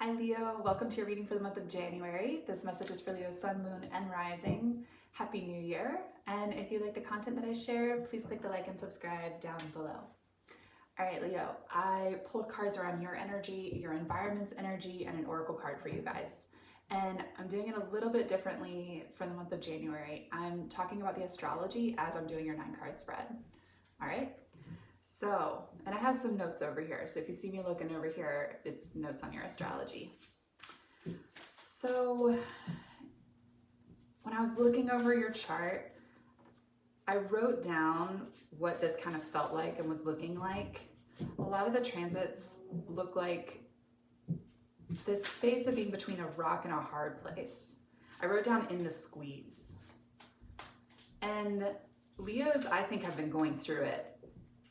Hi Leo, welcome to your reading for the month of January. This message is for Leo, Sun, Moon, and Rising. Happy New Year. And if you like the content that I share, please click the like and subscribe down below. All right, Leo, I pulled cards around your energy, your environment's energy, and an oracle card for you guys. And I'm doing it a little bit differently for the month of January. I'm talking about the astrology as I'm doing your 9-card spread. All right? So, and I have some notes over here. So if you see me looking over here, it's notes on your astrology. So when I was looking over your chart, I wrote down what this kind of felt like and was looking like. A lot of the transits look like this space of being between a rock and a hard place. I wrote down in the squeeze. And Leos, I think, have been going through it.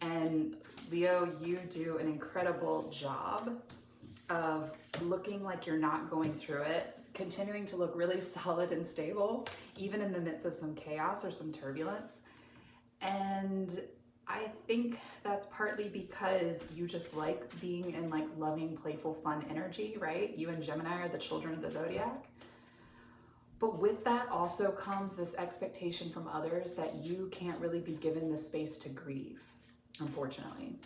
And Leo, you do an incredible job of looking like you're not going through it, continuing to look really solid and stable, even in the midst of some chaos or some turbulence. And I think that's partly because you just like being in like loving, playful, fun energy, right? You and Gemini are the children of the zodiac. But with that also comes this expectation from others that you can't really be given the space to grieve, unfortunately.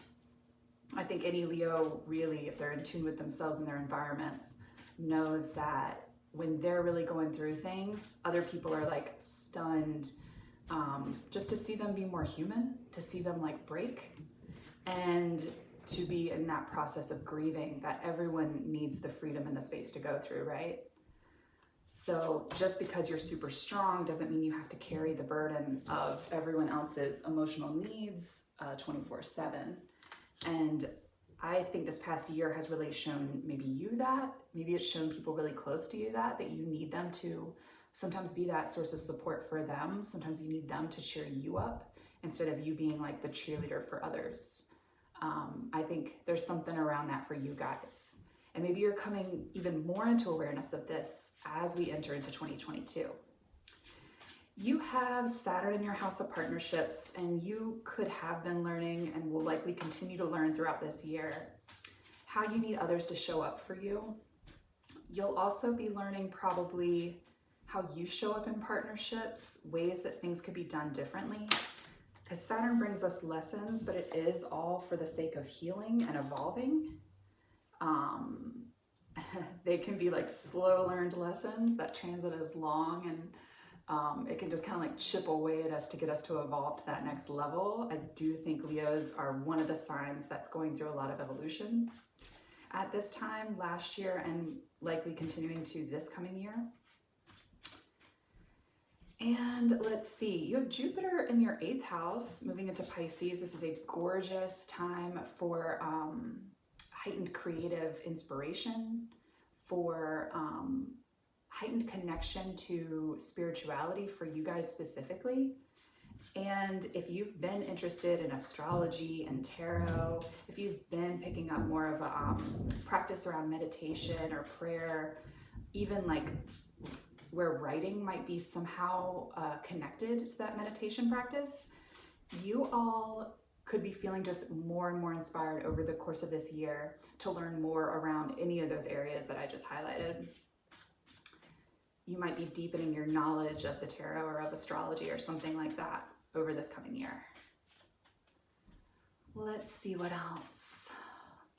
I think any Leo really, if they're in tune with themselves and their environments, knows that when they're really going through things, other people are like stunned, just to see them be more human, to see them like break, and to be in that process of grieving that everyone needs the freedom and the space to go through, right? So just because you're super strong doesn't mean you have to carry the burden of everyone else's emotional needs 24/7. And I think this past year has really shown maybe you that, maybe it's shown people really close to you that you need them to sometimes be that source of support for them. Sometimes you need them to cheer you up instead of you being like the cheerleader for others. I think there's something around that for you guys. And maybe you're coming even more into awareness of this as we enter into 2022. You have Saturn in your house of partnerships, and you could have been learning and will likely continue to learn throughout this year how you need others to show up for you. You'll also be learning probably how you show up in partnerships, ways that things could be done differently. Because Saturn brings us lessons, but it is all for the sake of healing and evolving. They can be like slow learned lessons. That transit is long, and it can just kind of like chip away at us to get us to evolve to that next level. I do think Leos are one of the signs that's going through a lot of evolution at this time last year and likely continuing to this coming year. And let's see, you have Jupiter in your 8th house moving into Pisces. This is a gorgeous time for heightened creative inspiration, for heightened connection to spirituality for you guys specifically. And if you've been interested in astrology and tarot, if you've been picking up more of a practice around meditation or prayer, even like where writing might be somehow connected to that meditation practice, you all could be feeling just more and more inspired over the course of this year to learn more around any of those areas that I just highlighted. You might be deepening your knowledge of the tarot or of astrology or something like that over this coming year. Let's see what else.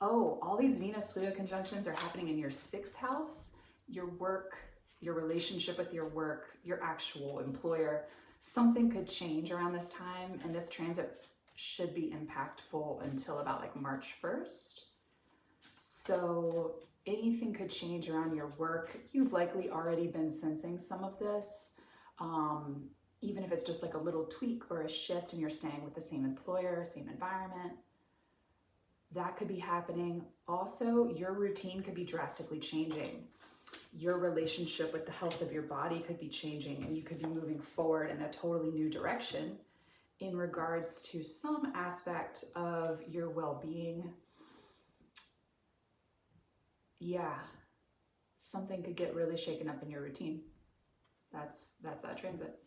Oh, all these Venus-Pluto conjunctions are happening in your 6th house, your work, your relationship with your work, your actual employer. Something could change around this time, and this transit should be impactful until about like March 1st. So anything could change around your work. You've likely already been sensing some of this, even if it's just like a little tweak or a shift and you're staying with the same employer, same environment. That could be happening. Also, your routine could be drastically changing. Your relationship with the health of your body could be changing, and you could be moving forward in a totally new direction in regards to some aspect of your well-being. Yeah, something could get really shaken up in your routine. That's that transit.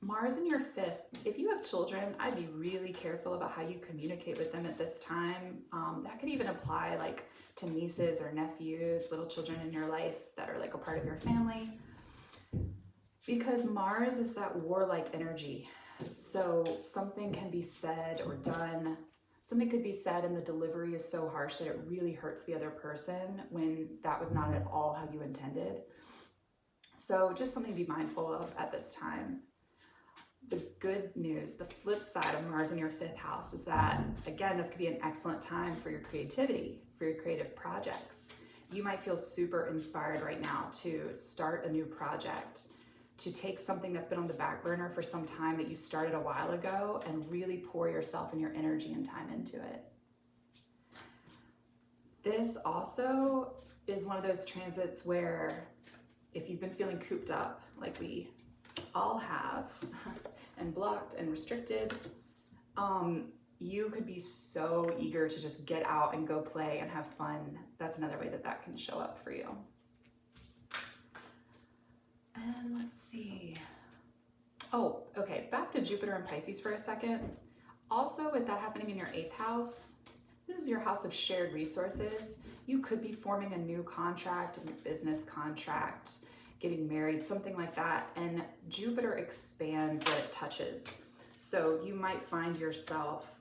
Mars in your fifth, if you have children, I'd be really careful about how you communicate with them at this time. That could even apply like to nieces or nephews, little children in your life that are like a part of your family. Because Mars is that warlike energy. So something can be said or done. Something could be said and the delivery is so harsh that it really hurts the other person when that was not at all how you intended. So just something to be mindful of at this time. The good news, the flip side of Mars in your fifth house is that, again, this could be an excellent time for your creativity, for your creative projects. You might feel super inspired right now to start a new project, to take something that's been on the back burner for some time that you started a while ago and really pour yourself and your energy and time into it. This also is one of those transits where if you've been feeling cooped up, like we all have, and blocked and restricted, you could be so eager to just get out and go play and have fun. That's another way that that can show up for you. And let's see. Oh, okay, back to Jupiter and Pisces for a second. Also, with that happening in your 8th house, this is your house of shared resources. You could be forming a new contract, a new business contract, getting married, something like that. And Jupiter expands what it touches. So you might find yourself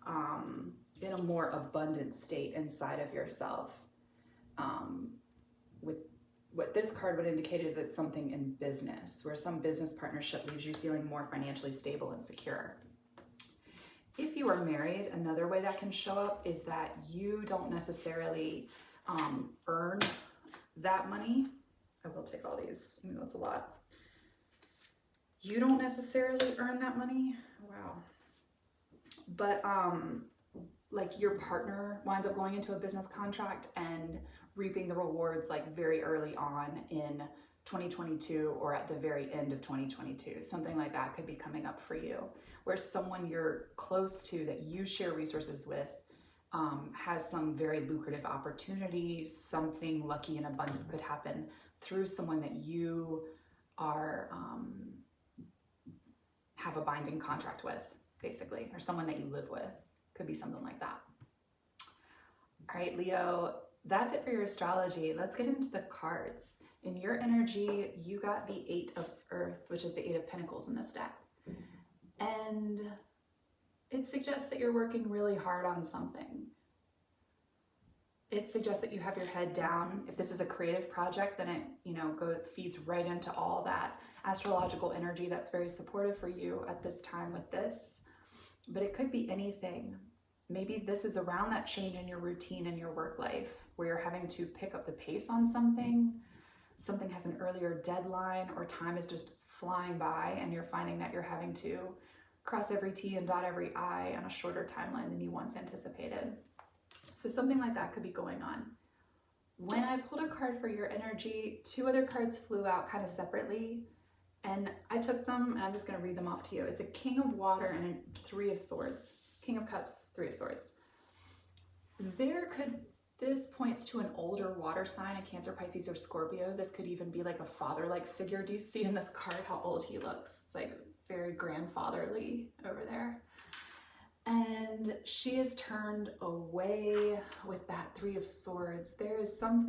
in a more abundant state inside of yourself. With what this card would indicate is it's something in business, where some business partnership leaves you feeling more financially stable and secure. If you are married, another way that can show up is that you don't necessarily earn that money. I will take all these. I mean, that's a lot. You don't necessarily earn that money. Wow. But like your partner winds up going into a business contract and reaping the rewards like very early on in 2022 or at the very end of 2022. Something like that could be coming up for you, where someone you're close to that you share resources with has some very lucrative opportunities. Something lucky and abundant could happen through someone that you are have a binding contract with, basically, or someone that you live with. Could be something like that. All right, Leo, that's it for your astrology. Let's get into the cards. In your energy, you got the 8 of Earth, which is the 8 of Pentacles in this deck. And it suggests that you're working really hard on something. It suggests that you have your head down. If this is a creative project, then it feeds right into all that astrological energy that's very supportive for you at this time with this. But it could be anything. Maybe this is around that change in your routine in your work life, where you're having to pick up the pace on something. Something has an earlier deadline, or time is just flying by and you're finding that you're having to cross every T and dot every I on a shorter timeline than you once anticipated. So something like that could be going on. When I pulled a card for your energy, 2 other cards flew out kind of separately, and I took them and I'm just going to read them off to you. It's a King of Water and a 3 of Swords. King of Cups, 3 of Swords. This points to an older water sign, a Cancer, Pisces, or Scorpio. This could even be like a father-like figure. Do you see in this card how old he looks? It's like very grandfatherly over there. And she is turned away with that 3 of Swords. There is some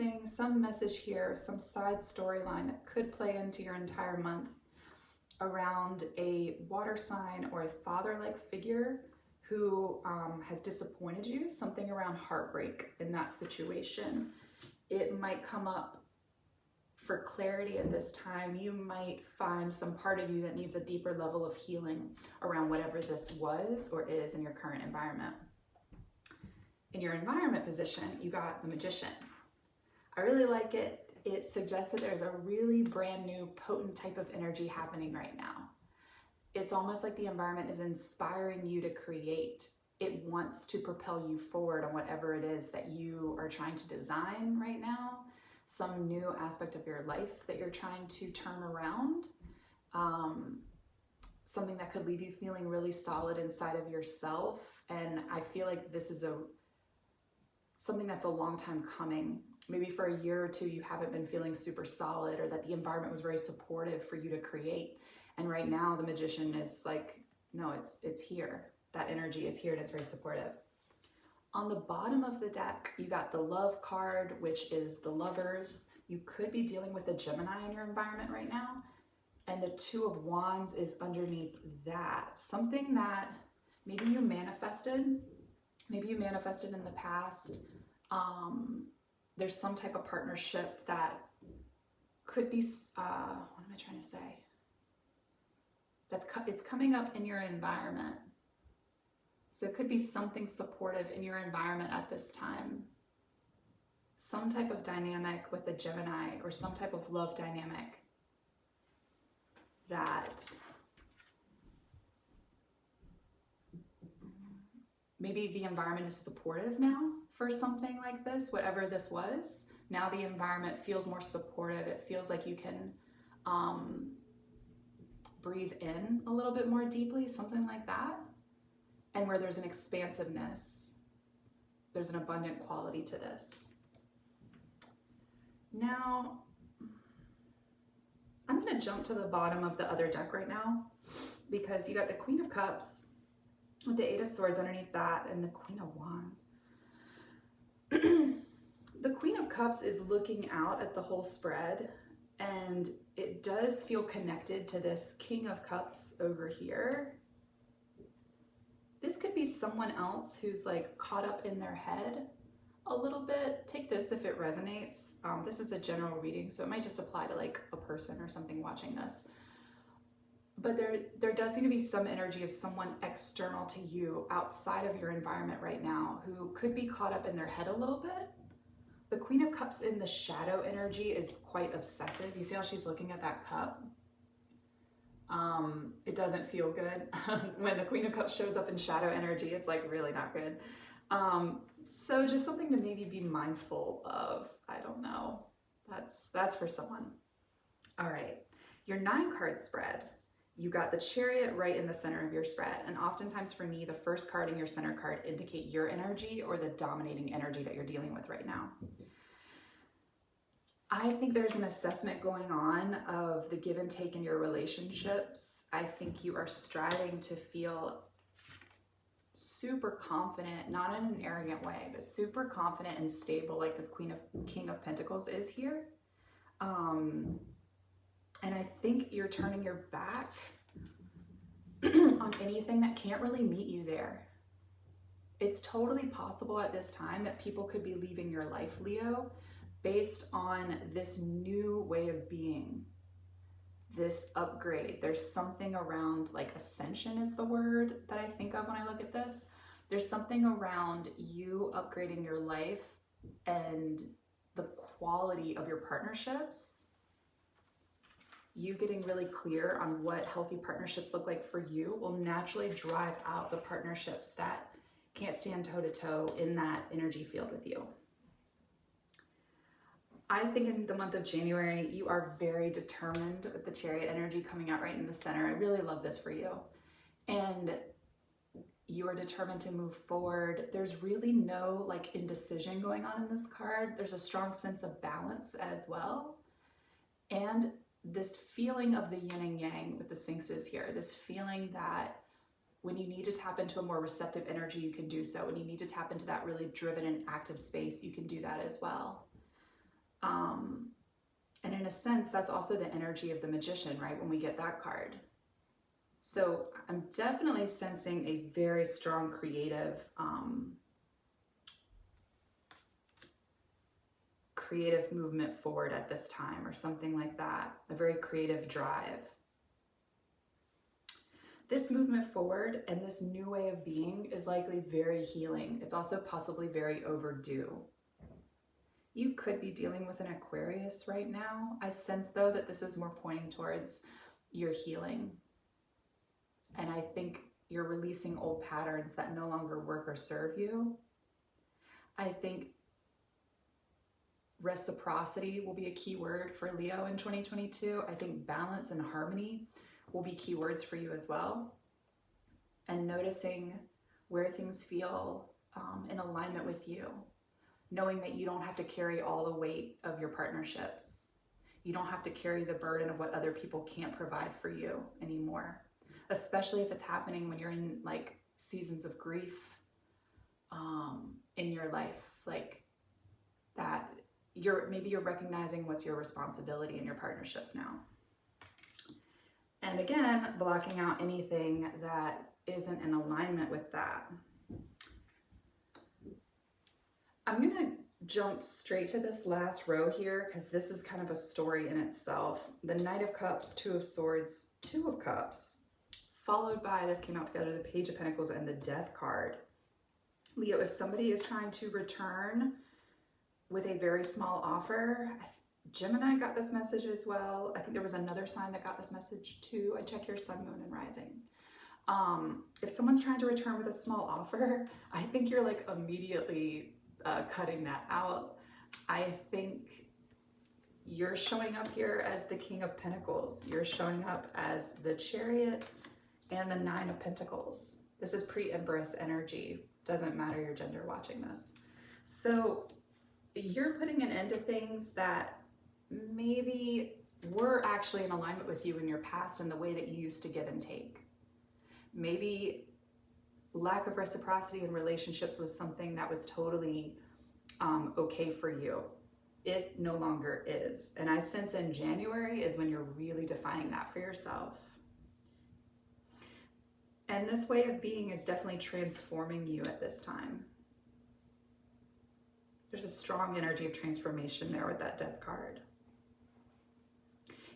message here, some side storyline that could play into your entire month around a water sign or a father-like figure who has disappointed you, something around heartbreak in that situation. It might come up for clarity at this time. You might find some part of you that needs a deeper level of healing around whatever this was or is in your current environment. In your environment position, you got the Magician. I really like it. It suggests that there's a really brand new, potent type of energy happening right now. It's almost like the environment is inspiring you to create. It wants to propel you forward on whatever it is that you are trying to design right now. Some new aspect of your life that you're trying to turn around. Something that could leave you feeling really solid inside of yourself. And I feel like this is something that's a long time coming. Maybe for a year or two you haven't been feeling super solid, or that the environment was very supportive for you to create. And right now the Magician is like, no, it's here. That energy is here and it's very supportive. On the bottom of the deck, you got the Love card, which is the Lovers. You could be dealing with a Gemini in your environment right now. And the Two of Wands is underneath that. Something that maybe you manifested in the past. There's some type of partnership that could be, what am I trying to say? It's coming up in your environment. So it could be something supportive in your environment at this time. Some type of dynamic with a Gemini or some type of love dynamic that maybe the environment is supportive now for something like this, whatever this was. Now the environment feels more supportive. It feels like you can breathe in a little bit more deeply, something like that. And where there's an expansiveness, there's an abundant quality to this. Now, I'm going to jump to the bottom of the other deck right now, because you got the Queen of Cups with the Eight of Swords underneath that and the Queen of Wands. The Queen of Cups is looking out at the whole spread, and it does feel connected to this King of Cups over here. This could be someone else who's like caught up in their head a little bit. Take this if it resonates. This is a general reading, so it might just apply to like a person or something watching this. But there does seem to be some energy of someone external to you outside of your environment right now who could be caught up in their head a little bit. The Queen of Cups in the shadow energy is quite obsessive. You see how she's looking at that cup? It doesn't feel good. When the Queen of Cups shows up in shadow energy, it's like really not good. So just something to maybe be mindful of. I don't know. That's for someone. All right, your 9-card spread. You got the Chariot right in the center of your spread. And oftentimes for me, the first card and your center card indicate your energy or the dominating energy that you're dealing with right now. I think there's an assessment going on of the give and take in your relationships. I think you are striving to feel super confident, not in an arrogant way, but super confident and stable, like this King of Pentacles is here. And I think you're turning your back on anything that can't really meet you there. It's totally possible at this time that people could be leaving your life, Leo, based on this new way of being, this upgrade. There's something around, like ascension is the word that I think of when I look at this. There's something around you upgrading your life and the quality of your partnerships. You getting really clear on what healthy partnerships look like for you will naturally drive out the partnerships that can't stand toe-to-toe in that energy field with you. I think in the month of January, you are very determined with the Chariot energy coming out right in the center. I really love this for you. And you are determined to move forward. There's really no like indecision going on in this card. There's a strong sense of balance as well. And this feeling of the yin and yang with the Sphinxes here, this feeling that when you need to tap into a more receptive energy, you can do so. When you need to tap into that really driven and active space, you can do that as well. And in a sense, that's also the energy of the Magician, right? When we get that card. So I'm definitely sensing a very strong creative movement forward at this time, or something like that, a very creative drive. This movement forward and this new way of being is likely very healing. It's also possibly very overdue. You could be dealing with an Aquarius right now. I sense though that this is more pointing towards your healing. And I think you're releasing old patterns that no longer work or serve you. I think reciprocity will be a key word for Leo in 2022. I think balance and harmony will be key words for you as well. And noticing where things feel in alignment with you. Knowing that you don't have to carry all the weight of your partnerships. You don't have to carry the burden of what other people can't provide for you anymore, especially if it's happening when you're in like seasons of grief in your life, like that. Maybe you're recognizing what's your responsibility in your partnerships now. And again, blocking out anything that isn't in alignment with that. I'm gonna jump straight to this last row here because this is kind of a story in itself. The Knight of Cups, Two of Swords, Two of Cups, followed by, this came out together, the Page of Pentacles and the Death card. Leo, if somebody is trying to return with a very small offer, Gemini got this message as well. I think there was another sign that got this message too. I check your sun, moon, and rising. If someone's trying to return with a small offer, I think you're like immediately cutting that out. I think you're showing up here as the King of Pentacles. You're showing up as the Chariot and the Nine of Pentacles. This is pre-Empress energy. Doesn't matter your gender watching this. So you're putting an end to things that maybe were actually in alignment with you in your past and the way that you used to give and take. Maybe lack of reciprocity in relationships was something that was totally okay for you. It no longer is. And I sense in January is when you're really defining that for yourself. And this way of being is definitely transforming you at this time. There's a strong energy of transformation there with that Death card.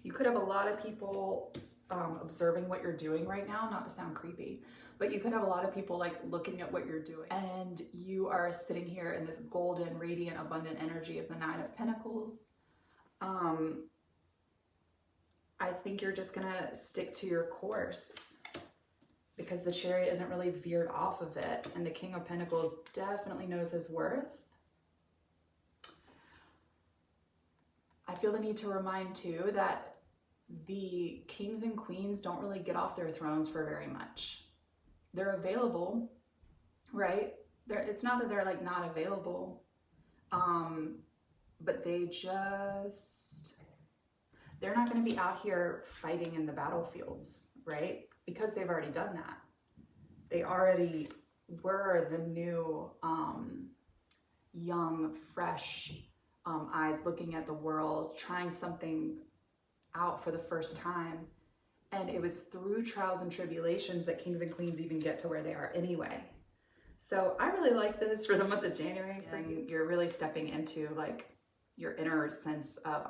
You could have a lot of people observing what you're doing right now, not to sound creepy, but you could have a lot of people like looking at what you're doing, and you are sitting here in this golden, radiant, abundant energy of the Nine of Pentacles. I think you're just gonna stick to your course because the Chariot isn't really veered off of it, and the King of Pentacles definitely knows his worth. I feel the need to remind too that the kings and queens don't really get off their thrones for very much. They're available, right? It's not that they're like not available, but they're not going to be out here fighting in the battlefields, right? Because they've already done that. They already were the new, young, fresh eyes looking at the world, trying something out for the first time. And it was through trials and tribulations that kings and queens even get to where they are anyway. So I really like this for the month of January. And you're really stepping into like your inner sense of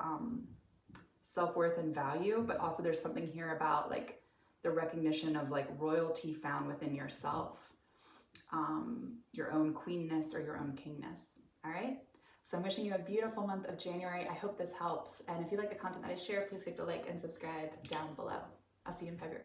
self-worth and value, but also there's something here about like the recognition of like royalty found within yourself, your own queenness or your own kingness. All right. So I'm wishing you a beautiful month of January. I hope this helps. And if you like the content that I share, please click the like and subscribe down below. I'll see you in February.